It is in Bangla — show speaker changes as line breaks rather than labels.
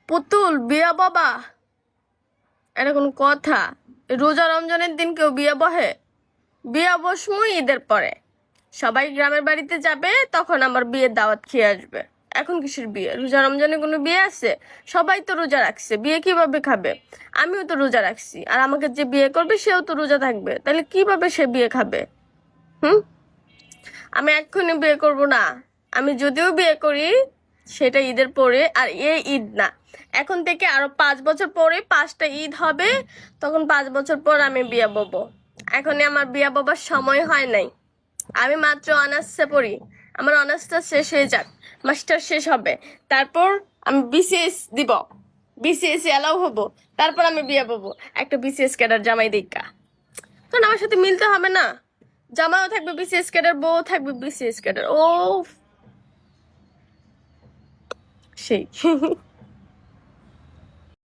পুতুল বিয়া বাবা, এটা কোনো কথা? রোজা রমজানের দিন কেউ বিয়ে বহে? বিয়া বসমু ঈদের পরে, সবাই গ্রামের বাড়িতে যাবে, তখন আমার বিয়ের দাওয়াত খেয়ে আসবে। এখন কিসের বিয়ে? রোজা রমজানে কোনো বিয়ে আছে? সবাই তো রোজা রাখছে, বিয়ে কিভাবে খাবে? আমিও তো রোজা রাখছি, আর আমাকে যে বিয়ে করবে সেও তো রোজা থাকবে, তাহলে কিভাবে সে বিয়ে খাবে? হুম? আমি এক্ষুনি বিয়ে করব না। আমি যদিও বিয়ে করি সেটা ঈদের পরে, আর এই ঈদ না, এখন থেকে আরো 5 বছর পরে 5টা ঈদ হবে, তখন 5 বছর পর আমি বিয়ে বলবো। এখনই আমার বিয়ে বাবার সময় হয় নাই। আমি মাত্র অনার্সে পড়ি, আমার অনার্সটা শেষ হয়ে যাক, মাস্টার শেষ হবে, তারপর আমি বিসিএস দিব, বিসিএস এলাও হবো, তারপর আমি বিয়ে বলবো একটা বিসিএস ক্যাডার জামাই দেখা। কারণ আমার সাথে মিলতে হবে না, জামাইও থাকবে বিসিএস ক্যাডার, বউ থাকবে বিসিএস ক্যাডার। ও সেই